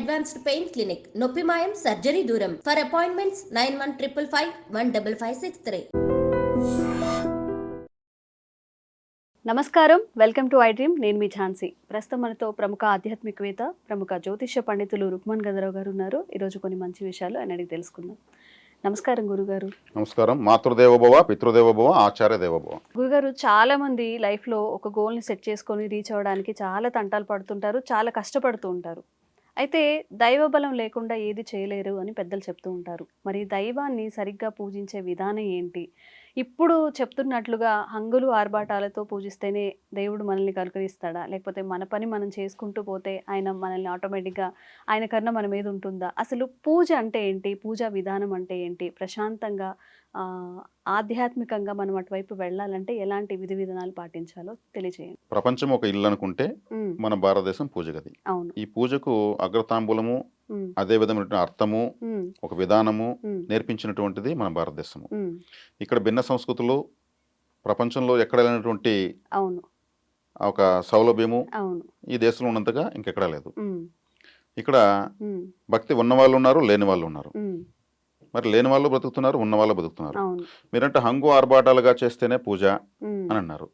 Advanced pain clinic, నొప్పి మాయం, surgery దూరం. For appointments 9155515563. నమస్కారం, వెల్కమ్ టు ఐ డ్రీమ్. నేను మీ ఝాన్సీ. ప్రస్తుతం మనతో ప్రముఖ ఆధ్యాత్మికవేత్త, ప్రముఖ జ్యోతిష్య పండితులు రుక్మన్ గంధరావు గారు ఉన్నారు. ఈరోజు కొన్ని మంచి విషయాలు ఆయన అడిగి తెలుసుకుందాం. నమస్కారం గురుగారు. నమస్కారం. మాతృదేవోభవ, పితృదేవోభవ, ఆచార్య దేవోభవ. గురుగారు, చాలా మంది లైఫ్లో ఒక గోల్ని సెట్ చేసుకొని రీచ్ అవ్వడానికి చాలా తంటాలు పడుతుంటారు, చాలా కష్టపడుతూ ఉంటారు. అయితే దైవబలం లేకుండా ఏది చేయలేరు అని పెద్దలు చెప్తూ ఉంటారు. మరి దైవాన్ని సరిగ్గా పూజించే విధానం ఏంటి? ఇప్పుడు చెప్తున్నట్లుగా హంగులు ఆర్భాటాలతో పూజిస్తేనే దేవుడు మనల్ని కనుకరిస్తాడా, లేకపోతే మన పని మనం చేసుకుంటూ పోతే ఆయన మనల్ని ఆటోమేటిక్గా ఆయన కన్నా మన మీద ఉంటుందా? అసలు పూజ అంటే ఏంటి? పూజా విధానం అంటే ఏంటి? ప్రశాంతంగా ఆధ్యాత్మికంగా మనం అటువైపు వెళ్ళాలంటే ఎలాంటి విధి విధానాలు పాటించాలో తెలియజేయండి. ప్రపంచం ఒక ఇల్లు అనుకుంటే మన భారతదేశం పూజ గది. అవును. ఈ పూజకు అగ్రతాంబూలము, అదే విధమైన అర్థము, ఒక విధానము నేర్పించినటువంటిది మన భారతదేశము. ఇక్కడ భిన్న సంస్కృతులు ప్రపంచంలో ఎక్కడ లేనటువంటి ఒక సౌలభ్యము ఈ దేశంలో ఉన్నంతగా ఇంకెక్కడా లేదు. ఇక్కడ భక్తి ఉన్నవాళ్ళు ఉన్నారు, లేని వాళ్ళు ఉన్నారు. మరి లేని వాళ్ళు బ్రతుకుతున్నారు, ఉన్న వాళ్ళు బతుకుతున్నారు. మీరంటే హంగు ఆర్భాటాలుగా చేస్తేనే పూజ అని అన్నారు.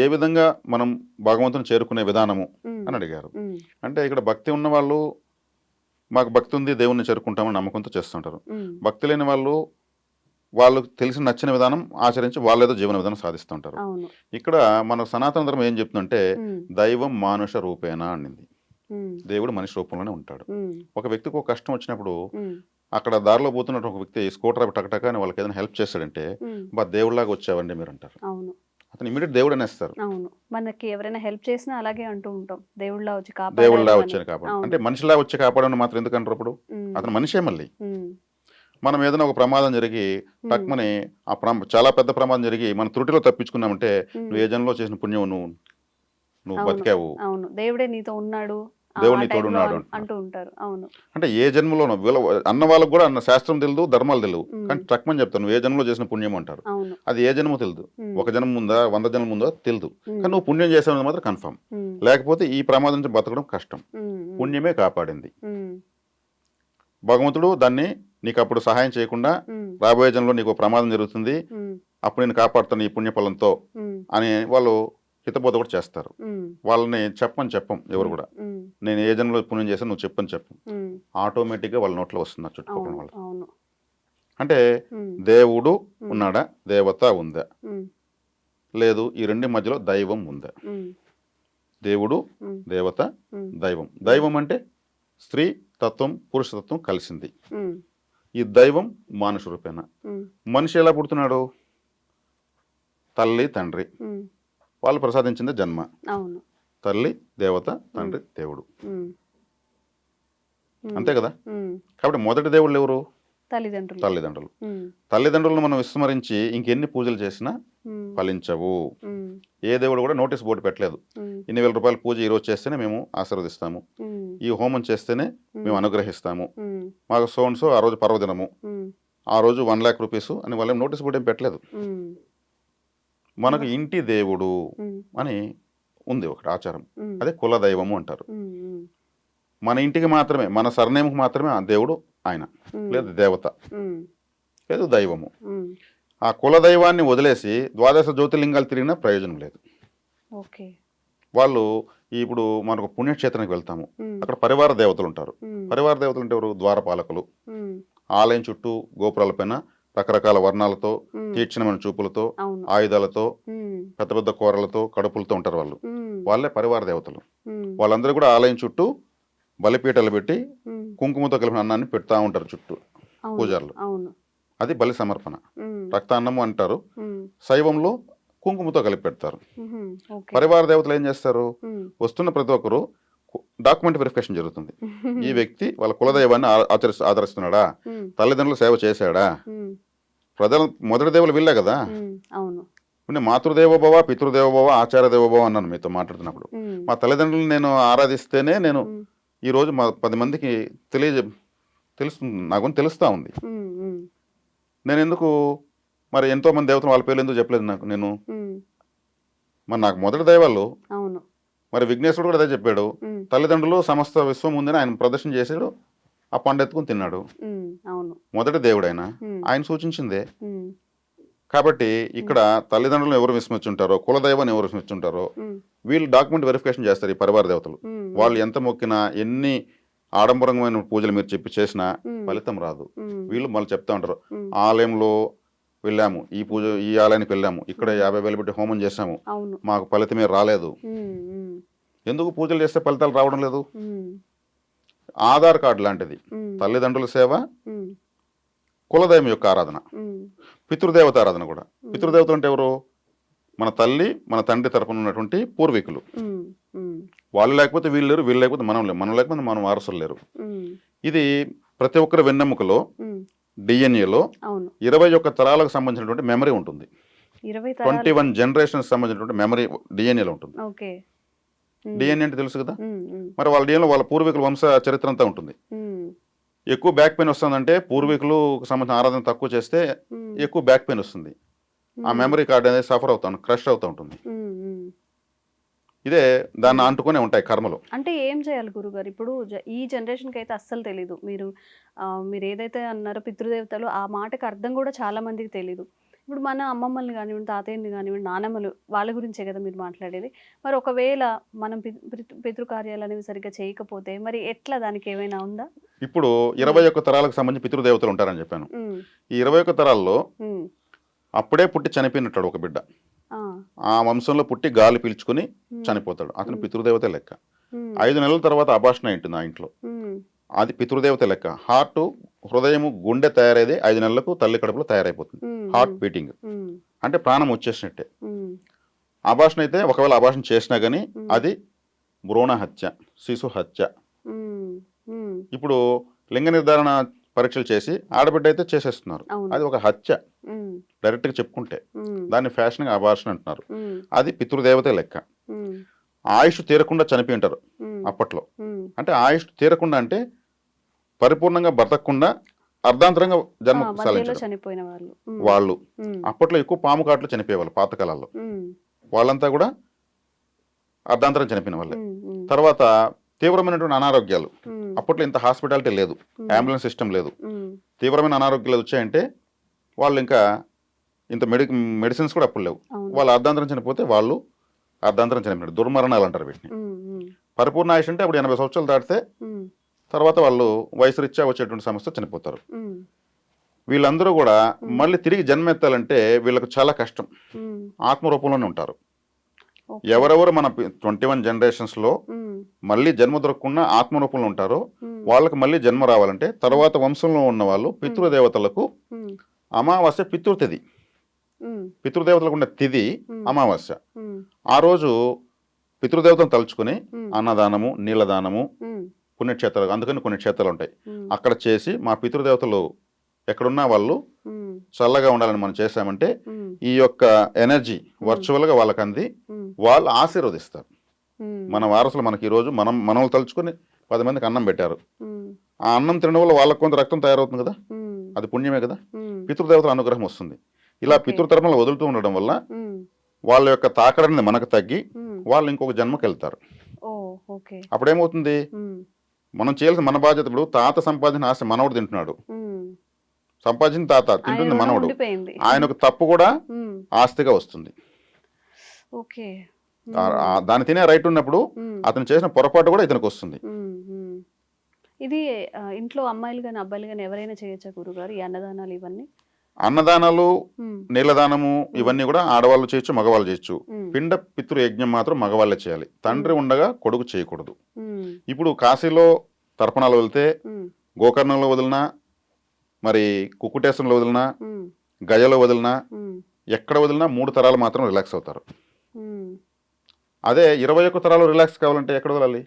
ఏ విధంగా మనం భగవంతుని చేరుకునే విధానము అని అడిగారు. అంటే ఇక్కడ భక్తి ఉన్న వాళ్ళు మాకు భక్తి ఉంది, దేవుణ్ణి చేరుకుంటామని నమ్మకంతో చేస్తుంటారు. భక్తి లేని వాళ్ళు వాళ్ళకు తెలిసి నచ్చిన విధానం ఆచరించి వాళ్ళేదో జీవన విధానం సాధిస్తుంటారు. ఇక్కడ మన సనాతన ధర్మం ఏం చెప్తుందంటే దైవం మానుష రూపేణ అనింది. దేవుడు మనిషి రూపంలోనే ఉంటాడు. ఒక వ్యక్తికి ఒక కష్టం వచ్చినప్పుడు అక్కడ దారిలో పోతున్నట్టు ఒక వ్యక్తి స్కూటర్ అవి టకటక అని వాళ్ళకి ఏదైనా హెల్ప్ చేస్తాడంటే బా దేవుడిలాగా వచ్చావండి మీరు అంటారు. అతను ఇమీడియట్ దేవుడు అనేస్తారు. మనకి ఎవరైనా హెల్ప్ చేసినా అలాగే అంటూ ఉంటాం, దేవుడిలా వచ్చి వచ్చాను కాపాడు అంటే మనిషిలా వచ్చి కాపాడని మాత్రం ఎందుకు అంటారు? అప్పుడు అతను మనిషే. మళ్ళీ మనం ఏదైనా ఒక ప్రమాదం జరిగి టక్మని చాలా పెద్ద ప్రమాదం జరిగి మన త్రుటిలో తప్పించుకున్నామంటే నువ్వు ఏ జన్మలో చేసిన పుణ్యం నువ్వు బతికావు, దేవుడే నీతో ఉన్నాడు, దేవుడిని తోడున్నాడు అంటూ ఉంటారు. అవును. అంటే ఏ జన్మలోనో అన్న వాళ్ళకు కూడా అన్న శాస్త్రం తెలియదు, ధర్మాలు తెలియదు, కానీ ట్రక్మని చెప్తాను నువ్వు ఏ జన్మలో చేసిన పుణ్యం అంటారు. అది ఏ జన్మో తెలియదు, ఒక జన్మ ముందా 100 జన్మ ముందా తెలియదు, కానీ నువ్వు పుణ్యం చేసావు మాత్రం కన్ఫర్మ్. లేకపోతే ఈ ప్రమాదం నుంచి బతకడం కష్టం. పుణ్యమే కాపాడింది. భగవంతుడు దాన్ని నీకు అప్పుడు సహాయం చేయకుండా రాబోయే జన్మలో నీకు ప్రమాదం జరుగుతుంది, అప్పుడు నేను కాపాడుతాను ఈ పుణ్యఫలంతో అని వాళ్ళు హితబోధ కూడా చేస్తారు. వాళ్ళని చెప్పం ఎవరు కూడా, నేను ఏ జన్మలో పుణ్యం చేశాను నువ్వు చెప్పని ఆటోమేటిక్గా వాళ్ళ నోట్లో వస్తున్నారు చుట్టుపక్కల వాళ్ళు. అంటే దేవుడు ఉన్నాడా, దేవత ఉందా, లేదు ఈ రెండు మధ్యలో దైవం ఉందా? దేవుడు, దేవత, దైవం. దైవం అంటే స్త్రీ తత్వం, పురుషతత్వం కలిసింది. ఈ దైవం మానుష రూపేణ. మనిషి ఎలా పుడుతున్నాడు? తల్లి తండ్రి వాళ్ళు ప్రసాదించింది జన్మ. తల్లి దేవత, తండ్రి దేవుడు, అంతే కదా. కాబట్టి మొదటి దేవుళ్ళు ఎవరు? తల్లిదండ్రులు. తల్లిదండ్రులను మనం విస్మరించి ఇంకెన్ని పూజలు చేసినా ఫలించవు. ఏ దేవుడు కూడా నోటీస్ బోర్డు పెట్టలేదు, ఇన్ని వేల రూపాయల పూజ ఈ రోజు చేస్తేనే మేము ఆశీర్వదిస్తాము, ఈ హోమం చేస్తేనే మేము అనుగ్రహిస్తాము, మాకు సోన్సో ఆ రోజు పర్వదినము, ఆ రోజు 1 lakh రూపీస్ అని వాళ్ళేం నోటీస్ బోర్డు ఏం పెట్టలేదు. మనకు ఇంటి దేవుడు అని ఉంది ఒకటి ఆచారం, అదే కుల దైవము అంటారు. మన ఇంటికి మాత్రమే, మన సర్నేముకు మాత్రమే ఆ దేవుడు ఆయన, లేదు దేవత, లేదు దైవము. ఆ కుల దైవాన్ని వదిలేసి ద్వాదశ జ్యోతిర్లింగాలు తిరిగినా ప్రయోజనం లేదు. వాళ్ళు ఇప్పుడు మనకు పుణ్యక్షేత్రానికి వెళ్తాము, అక్కడ పరివార దేవతలు ఉంటారు. పరివార దేవతలు అంటే ఎవరు? ద్వారపాలకులు. ఆలయం చుట్టూ గోపురాల పైన రకరకాల వర్ణాలతో, తీక్షణమైన చూపులతో, ఆయుధాలతో, పెద్ద పెద్ద కూరలతో, కడుపులతో ఉంటారు వాళ్ళు. వాళ్ళే పరివార దేవతలు. వాళ్ళందరూ కూడా ఆలయం చుట్టూ బలిపీటలు పెట్టి కుంకుమతో కలిపిన అన్నాన్ని పెడతా ఉంటారు చుట్టూ పూజారులు. అది బలి సమర్పణ. రక్తాన్నము అంటారు. శైవంలో కుంకుమతో కలిపి పెడతారు. పరివార దేవతలు ఏం చేస్తారు? వస్తున్న ప్రతి ఒక్కరు డాక్యుమెంట్ వెరిఫికేషన్ జరుగుతుంది. ఈ వ్యక్తి వాళ్ళ కులదైవాన్ని ఆదరిస్తున్నాడా, తల్లిదండ్రులు సేవ చేశాడా, ప్రజల మొదటి దేవులు వీళ్ళే కదా. మాతృదేవోభవ, పితృదేవోభవ, ఆచార్య దేవోభవ అన్నాను మీతో మాట్లాడుతున్నప్పుడు. మా తల్లిదండ్రులు నేను ఆరాధిస్తేనే నేను ఈరోజు మా 10 మందికి తెలుస్తుంది, నాకు తెలుస్తూ ఉంది. నేను ఎందుకు మరి ఎంతోమంది దేవతలు వాళ్ళ పేర్లు ఎందుకు చెప్పలేదు నాకు? నేను మరి నాకు మొదటి దైవాలు మరి విఘ్నేశ్వరుడు కూడా అదే చెప్పాడు, తల్లిదండ్రులు సమస్త విశ్వం ఉందని ఆయన ప్రదర్శన చేసాడు, ఆ పండు ఎత్తుకుని తిన్నాడు. అవును, మొదటి దేవుడైనా ఆయన సూచించిందే. కాబట్టి ఇక్కడ తల్లిదండ్రులను ఎవరు విస్మరించుంటారో, కులదైవాన్ని ఎవరు విస్మరించుంటారో వీళ్ళు డాక్యుమెంట్ వెరిఫికేషన్ చేస్తారు. ఈ పరివార దేవతలు వాళ్ళు ఎంత మొక్కినా, ఎన్ని ఆడంబరమైన పూజలు మీరు చెప్పి చేసినా ఫలితం రాదు. వీళ్ళు మళ్ళీ చెప్తా ఉంటారు, ఆలయంలో వెళ్ళాము, ఈ పూజ ఈ ఆలయానికి వెళ్ళాము, ఇక్కడ 50,000 పెట్టి హోమం చేశాము, మాకు ఫలితమే రాలేదు. ఎందుకు పూజలు చేస్తే ఫలితాలు రావడం లేదు? ఆధార్ కార్డు లాంటిది తల్లిదండ్రుల సేవ, కులదైవం యొక్క ఆరాధన, పితృదేవత ఆరాధన కూడా. పితృదేవతలు అంటే ఎవరు? మన తల్లి మన తండ్రి తరపున ఉన్నటువంటి పూర్వీకులు. వాళ్ళు లేకపోతే వీళ్ళు లేరు, వీళ్ళు లేకపోతే మనం లేరు, మనం లేకపోతే మనం వారసులు లేరు. ఇది ప్రతి ఒక్కరి వెన్నెముకలో డిఎన్ఏలో 21 తరాలకు సంబంధించినటువంటి మెమరీ ఉంటుంది. 21 జనరేషన్స్ సంబంధించినటువంటి మెమరీ డిఎన్ఏలో ఉంటుంది. డిఎన్ఏ అంటే తెలుసు కదా, మరి వాళ్ళ డిఎన్ఏలో వాళ్ళ పూర్వీకుల వంశ చరిత్ర అంతా ఉంటుంది. ఎక్కువ బ్యాక్ పెయిన్ వస్తుందంటే పూర్వీకులు సంబంధించిన ఆరాధన తక్కువ చేస్తే ఎక్కువ బ్యాక్ పెయిన్ వస్తుంది. ఆ మెమరీ కార్డ్ అనేది సఫర్ అవుతా క్రష్ అవుతూ ఉంటుంది. ఇదే దాన్ని అంటుకునే ఉంటాయి కర్మలు. అంటే ఏం చేయాలి గురుగారు? ఇప్పుడు ఈ జనరేషన్కి అయితే అస్సలు తెలీదు. మీరు ఏదైతే అన్నారో పితృదేవతలు, ఆ మాటకి అర్థం కూడా చాలా మందికి తెలీదు. ఇప్పుడు మన అమ్మమ్మల్ని కానివ్వండి, తాతయ్యని కానివ్వండి, నానమ్మలు, వాళ్ళ గురించే కదా మీరు మాట్లాడేది. మరి ఒకవేళ మనం పితృకార్యాలు అనేవి సరిగ్గా చేయకపోతే మరి ఎట్లా, దానికి ఏమైనా ఉందా? ఇప్పుడు 21 తరాలకు సంబంధించి పితృదేవతలు ఉంటారని చెప్పాను. ఈ 21 తరాల్లో అప్పుడే పుట్టి చనిపోయినట్టు ఒక బిడ్డ, ఆ వంశంలో పుట్టి గాలి పీల్చుకుని చనిపోతాడు, అతను పితృదేవత లెక్క. 5 నెలల తర్వాత అభాషణ ఉంటుంది ఆ ఇంట్లో, అది పితృదేవత లెక్క. హార్ట్, హృదయం, గుండె తయారయ్యేది 5 నెలలకు తల్లి కడుపులో తయారైపోతుంది. హార్ట్ బీటింగ్ అంటే ప్రాణం వచ్చేసినట్టే. అభాషణ అయితే ఒకవేళ అభాషణ చేసినా గానీ అది భ్రూణ హత్య, శిశు హత్య. ఇప్పుడు లింగ నిర్ధారణ పరీక్షలు చేసి ఆడబిడ్డ అయితే చేసేస్తున్నారు, అది ఒక హత్య డైరెక్ట్ గా చెప్పుకుంటే. దాన్ని ఫ్యాషన్ గా అభాషణ అంటున్నారు. అది పితృదేవత లెక్క. ఆయుష్ తీరకుండా చనిపోయి ఉంటారు అప్పట్లో. అంటే ఆయుష్ తీరకుండా అంటే పరిపూర్ణంగా బ్రతకకుండా అర్ధాంతరంగా జన్మ చనిపోయిన వాళ్ళు. అప్పట్లో ఎక్కువ పాము కాట్లు చనిపోయేవాళ్ళు పాతకాలాల్లో. వాళ్ళంతా కూడా అర్ధాంతరం చనిపోయిన వాళ్ళే. తర్వాత తీవ్రమైనటువంటి అనారోగ్యాలు, అప్పట్లో ఇంత హాస్పిటాలిటీ లేదు, అంబులెన్స్ సిస్టమ్ లేదు. తీవ్రమైన అనారోగ్యాలు వచ్చాయంటే వాళ్ళు ఇంకా ఇంత మెడిసిన్స్ కూడా అప్పుడు లేవు. వాళ్ళు అర్ధాంతరం చనిపోతే వాళ్ళు అర్ధాంతరం చనిపోయినారు, దుర్మరణాలు అంటారు వీటిని. పరిపూర్ణ ఆయుష్ అంటే అప్పుడు 80 సంవత్సరాలు దాటితే తర్వాత వాళ్ళు వయసు రీత్యా వచ్చేటువంటి సమస్య చనిపోతారు. వీళ్ళందరూ కూడా మళ్ళీ తిరిగి జన్మెత్తాలంటే వీళ్ళకు చాలా కష్టం. ఆత్మరూపంలోనే ఉంటారు. ఎవరెవరు మన 21 జనరేషన్స్ లో మళ్ళీ జన్మ దొరకకుండా ఆత్మరూపంలో ఉంటారో వాళ్ళకి మళ్ళీ జన్మ రావాలంటే తర్వాత వంశంలో ఉన్న వాళ్ళు పితృదేవతలకు అమావాస్య పితృతిథి. పితృదేవతలకు ఉన్న తిథి అమావాస్య. ఆ రోజు పితృదేవతను తలుచుకుని అన్నదానము, నీళ్ళదానము, పుణ్యక్షేత్రాలు, అందుకని కొన్ని క్షేత్రాలు ఉంటాయి, అక్కడ చేసి మా పితృదేవతలు ఎక్కడున్నా వాళ్ళు చల్లగా ఉండాలని మనం చేశామంటే ఈ యొక్క ఎనర్జీ వర్చువల్ గా వాళ్ళకి అంది, వాళ్ళు ఆశీర్వదిస్తారు. మన వారసులు మనకి ఈ రోజు మనల్ని తలుచుకుని 10 మందికి అన్నం పెట్టారు. ఆ అన్నం తినడం వల్ల వాళ్ళకు కొంత రక్తం తయారవుతుంది కదా, అది పుణ్యమే కదా, పితృదేవతల అనుగ్రహం వస్తుంది. ఇలా పితృతర్మలు వదులుతూ ఉండడం వల్ల వాళ్ళ యొక్క తాకడని మనకు తగ్గి వాళ్ళు ఇంకొక జన్మకి వెళ్తారు. అప్పుడేమవుతుంది, మనం చేయాల్సిన మన బాధ్యత. ఇప్పుడు తాత సంపాదించిన ఆస్తి మనవడు తింటున్నాడు, సంపాదించిన తాత తింటుంది మనవడు, ఆయనకు తప్పు కూడా ఆస్తిగా వస్తుంది. దాన్ని తినే రైట్ ఉన్నప్పుడు అతను చేసిన పొరపాటు కూడా ఇతనికి వస్తుంది. ఇది ఇంట్లో అమ్మాయిలు కానీ అబ్బాయిలు కానీ ఎవరైనా చేయొచ్చా గురుగారు ఈ అన్నదానాలు? ఇవన్నీ అన్నదానాలు, నీళ్ళదానము ఇవన్నీ కూడా ఆడవాళ్ళు చేయొచ్చు, మగవాళ్ళు చేయొచ్చు. పిండ పితృ యజ్ఞం మాత్రం మగవాళ్ళే చేయాలి, తండ్రి ఉండగా కొడుకు చేయకూడదు. ఇప్పుడు కాశీలో తర్పణాలు వెళ్తే, గోకర్ణంలో వదిలినా, మరి కుక్కుటేశ్వరంలో వదిలినా, గయలో వదిలినా, ఎక్కడ వదిలినా 3 తరాలు మాత్రం రిలాక్స్ అవుతారు. అదే 21 తరాలు రిలాక్స్ కావాలంటే ఎక్కడ వదలాలి?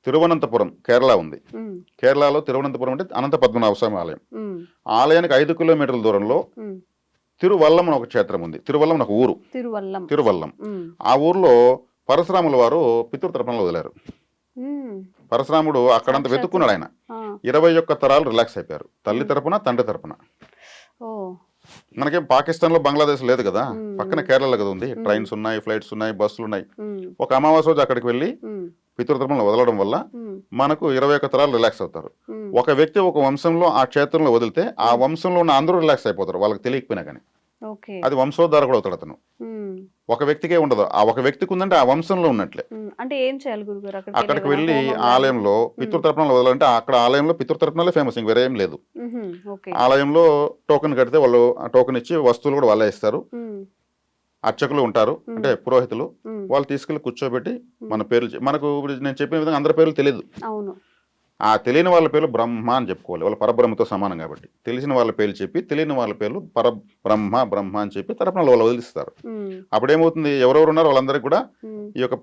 తిరువనంతపురం కేరళ ఉంది. కేరళలో తిరువనంతపురం అంటే అనంత పద్మనాభ స్వామి ఆలయం. ఆలయానికి 5 కిలోమీటర్ల దూరంలో తిరువల్లం అని ఒక క్షేత్రం ఉంది. తిరువల్లం ఒక ఊరు, తిరువల్లం. ఆ ఊర్లో పరశురాముల వారు పితృతర్పణలు వదిలారు. పరశురాముడు అక్కడంతా వెతుక్కున్నాడు. ఆయన 21 తరాలు రిలాక్స్ అయిపోయారు, తల్లి తరపున తండ్రి తరపున. మనకేం పాకిస్తాన్లో బంగ్లాదేశ్ లేదు కదా, మ్మ్. పక్కన కేరళలో కదా ఉంది. మ్మ్. ట్రైన్స్ ఉన్నాయి, ఫ్లైట్స్ ఉన్నాయి, బస్సులు ఉన్నాయి. మ్మ్. ఒక అమావాస్య రోజు అక్కడికి వెళ్ళి మ్మ్. పితృతర్పణలు వదలడం వల్ల మ్మ్. మనకు 21 తరాలు రిలాక్స్ అవుతారు. మ్మ్. ఒక వ్యక్తి ఒక వంశంలో ఆ క్షేత్రంలో వదిలితే ఆ వంశంలో ఉన్న అందరూ రిలాక్స్ అయిపోతారు, వాళ్ళకి తెలియకపోయినా కానీ. ఓకే. అది వంశోద్ధారకుడు అవుతాడు అతను. మ్మ్. ఒక వ్యక్తికే ఉండదు, ఆ ఒక వ్యక్తికి ఉందంటే ఆ వంశంలో ఉన్నట్లే. మ్మ్. అంటే ఏం చేయాలి గురుగారు అక్కడికి వెళ్ళి ఆలయంలో పితృతర్పణలు వదలంటే అక్కడ ఆలయంలో పితృతర్పణలే ఫేమస్, ఇంక వేరే ఏం లేదు. ఓకే. ఆలయంలో టోకెన్ కడితే వాళ్ళు ఆ టోకెన్ ఇచ్చి వస్తువులు కూడా వాళ్ళే ఇస్తారు. మ్మ్. అర్చకులు ఉంటారు, అంటే పురోహితులు. మ్మ్. వాళ్ళు తీసుకెళ్లి కూర్చోబెట్టి మన పేర్లు మనకు ఇప్పుడు నేను చెప్పిన విధంగా అందరి పేర్లు తెలియదు. అవును. ఆ తెలియని వాళ్ళ పేర్లు బ్రహ్మ అని చెప్పుకోవాలి, వాళ్ళ పరబ్రహ్మతో సమానం కాబట్టి. తెలిసిన వాళ్ళ పేర్లు చెప్పి తెలియని వాళ్ళ పేర్లు బ్రహ్మ అని చెప్పి తర్పణలు వాళ్ళు వదిలిస్తారు. మ్మ్. అప్పుడేమవుతుంది, ఎవరెవరు ఉన్నారో వాళ్ళందరికీ కూడా మ్మ్. ఈ యొక్క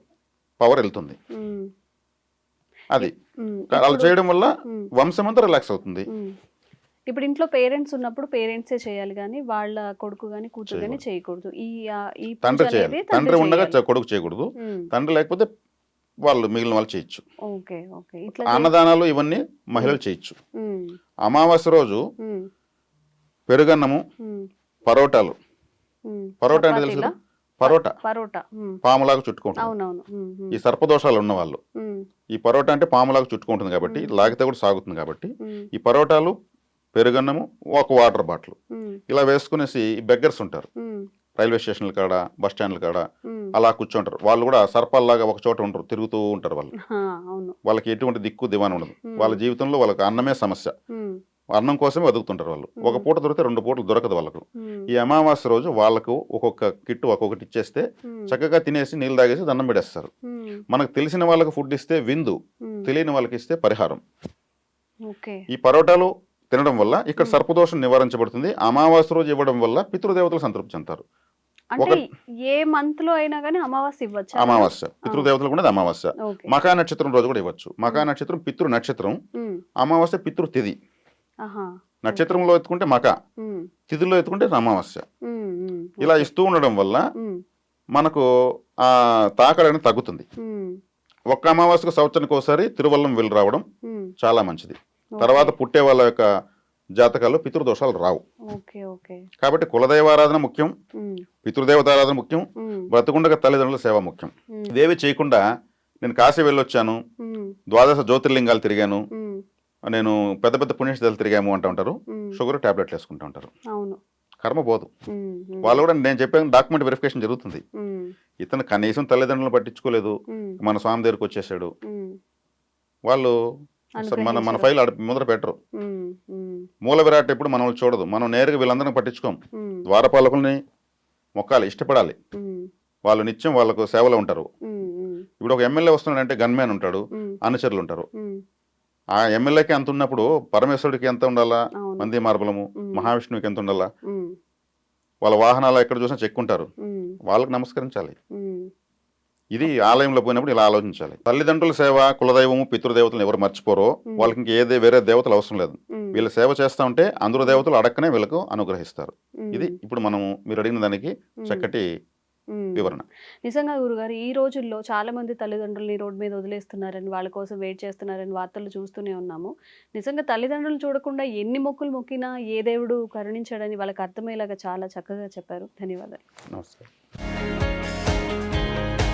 పవర్ వెళ్తుంది. మ్మ్. అది మ్మ్. అలా ఇప్పుడు- చేయడం వల్ల మ్మ్. వంశం అంతా రిలాక్స్ అవుతుంది. మ్మ్. ఇప్పుడు ఇంట్లో పేరెంట్స్ ఉన్నప్పుడు పేరెంట్సే చేయాలి కానీ వాళ్ళ కొడుకు కానీ కూతురు కానీ చేయకూడదు. ఈ పూజ తండ్రి అనేది చేయాలి, తండ్రి ఉండగా చేయాలి. కొడుకు చేయకూడదు. మ్మ్. తండ్రి లేకపోతే వాళ్ళు మిగిలిన వాళ్ళు చేయొచ్చు. ఓకే. ఓకే. ఇట్లా అన్నదానాలు ఇవన్నీ మహిళలు చేయొచ్చు. మ్మ్. అమావాస్య రోజు మ్మ్. పెరుగన్నము, మ్మ్. పరోటాలు. మ్మ్. పరోటా అంటే తెలుసు చపాతీలా? కదా? పరోటా పరోటా. మ్మ్. పాములాగా చుట్టుకుంటుంది. అవునవును. మ్మ్. మ్మ్. ఈ సర్పదోషాలు ఉన్న వాళ్ళు మ్మ్. ఈ పరోటా అంటే పాములాగా చుట్టుకుంటుంది కాబట్టి, లాగితే కూడా సాగుతుంది కాబట్టి, మ్మ్. ఈ పరోటాలు, పెరుగన్నము, ఒక వాటర్ బాటిల్ మ్మ్. ఇలా వేసుకునేసి బెగ్గర్స్ ఉంటారు మ్మ్. రైల్వే స్టేషన్ల కాడ, బస్ స్టాండ్ల కాడ మ్మ్. అలా కూర్చుంటారు. వాళ్ళు కూడా సర్పాల్లాగా ఒక చోట ఉంటారు, తిరుగుతూ ఉంటారు వాళ్ళు. ఆ, అవును. వాళ్ళకి ఎటువంటి దిక్కు దివాన ఉండదు. వాళ్ళ జీవితంలో వాళ్ళకి అన్నమే సమస్య, మ్మ్. అన్నం కోసమే బతుకుతుంటారు వాళ్ళు. ఒక పూట దొరికితే 2 పూటలు దొరకదు వాళ్ళకు. మ్మ్. ఈ అమావాస్య రోజు వాళ్ళకు ఒక్కొక్క కిట్టు ఒక్కొక్కటి ఇచ్చేస్తే మ్మ్. చక్కగా తినేసి నీళ్ళు తాగేసి దండం పెడేస్తారు. మ్మ్. మనకు తెలిసిన వాళ్ళకి ఫుడ్ ఇస్తే విందు, మ్మ్. తెలియని వాళ్ళకి ఇస్తే పరిహారం. ఓకే. ఈ పరోటాలు తినడం వల్ల ఇక్కడ సర్పదోషం నివారించబడుతుంది. అమావాస్య రోజు ఇవ్వడం వల్ల పితృదేవతలు సంతృప్తి చెందుతారు. అంటే ఏ మంత్ లో అయినా కానీ అమావాస్య ఇవ్వచ్చు. అమావాస్య పితృదేవతలు కూడా అమావాస్య. ఓకే. మకా నక్షత్రం రోజు కూడా ఇవ్వచ్చు. మకా నక్షత్రం పితృ నక్షత్రం, మ్మ్. అమావాస్య పితృ తిథి. ఆహా. నక్షత్రంలో ఎత్తుకుంటే మక, మ్మ్. తిథిలో ఎత్తుకుంటే అమావాస్య. మ్మ్. మ్మ్. ఇలా ఇస్తూ ఉండడం వల్ల మ్మ్. మనకు ఆ తాకడ అనేది తగ్గుతుంది. మ్మ్. ఒక్క అమావాస్యకు సంవత్సరానికి ఒకసారి తిరువల్లం వెళ్ళి రావడం మ్మ్. చాలా మంచిది. తర్వాత పుట్టే వాళ్ళ యొక్క జాతకాల్లో పితృదోషాలు రావు. ఓకే. ఓకే. కాబట్టి కులదైవారాధన ముఖ్యం, మ్మ్. పితృదేవతారాధన ముఖ్యం, మ్మ్. బ్రతుకుండగా తల్లిదండ్రుల సేవ ముఖ్యం. మ్మ్. ఇదేవి చేయకుండా నేను కాశీ వెళ్ళొచ్చాను, మ్మ్. 12 జ్యోతిర్లింగాలు తిరిగాను, మ్మ్. నేను పెద్ద పెద్ద పుణ్యస్థలాలు తిరిగాము అంటూ ఉంటారు. మ్మ్. షుగర్ టాబ్లెట్లు వేసుకుంటూ ఉంటారు. అవును. కర్మ పోదు. మ్మ్. మ్మ్. వాళ్ళు కూడా నేను చెప్పాను డాక్యుమెంట్ వెరిఫికేషన్ జరుగుతుంది. మ్మ్. ఇతను కనీసం తల్లిదండ్రులను పట్టించుకోలేదు, మ్మ్. మన స్వామి దగ్గరికి వచ్చేసాడు. మ్మ్. వాళ్ళు అసలు మన ఫైల్ ముందర పెట్టరు. మ్మ్. మ్మ్. మూల విరాట్ ఎప్పుడు మనల్ని చూడదు. మనం నేరుగా వీళ్ళందరినీ పట్టించుకోం. మ్మ్. ద్వారపాలకుల్ని మొక్కాలి, ఇష్టపడాలి. మ్మ్. వాళ్ళు నిత్యం వాళ్ళకు సేవలో ఉంటారు. మ్మ్. మ్మ్. ఇప్పుడు ఒక ఎమ్మెల్యే వస్తున్నాడంటే గన్మ్యాన్ ఉంటాడు, మ్మ్. అనుచరులు ఉంటారు. మ్మ్. ఆ ఎమ్మెల్యేకి ఎంత ఉన్నప్పుడు పరమేశ్వరుడికి ఎంత ఉండాలా, అవును. మంది మార్బలము, మహావిష్ణువుకి ఎంత ఉండాలా, మ్మ్. వాళ్ళ వాహనాలు ఎక్కడ చూసినా చెక్కుంటారు, మ్మ్. వాళ్ళకి నమస్కరించాలి. మ్మ్. ఇది ఆలయంలో పోయినప్పుడు ఇలా ఆలోచించాలి. తల్లిదండ్రుల సేవ, కులదైవము, పితృదేవతలను ఎవరు మర్చిపోరో వాళ్ళకి ఇంక వేరే దేవతలు అవసరం లేదు. మ్మ్. వీళ్ళ సేవ చేస్తూ ఉంటే అందరూ దేవతలు అడక్కనే వీళ్ళకు అనుగ్రహిస్తారు. మ్మ్. ఇది ఇప్పుడు మీరు అడిగిన దానికి చక్కటి మ్మ్. వివరణ. నిజంగా గురుగారు ఈ రోజుల్లో చాలా మంది తల్లిదండ్రులని రోడ్డు మీద వదిలేస్తున్నారని, వాళ్ళ కోసం వెయిట్ చేస్తున్నారని వార్తలు చూస్తూనే ఉన్నాము. నిజంగా తల్లిదండ్రులు చూడకుండా ఎన్ని మొక్కులు మొక్కినా ఏ దేవుడు కరుణించాడని వాళ్ళకి అర్థమయ్యేలాగా చాలా చక్కగా చెప్పారు. ధన్యవాదాలు. నమస్తే.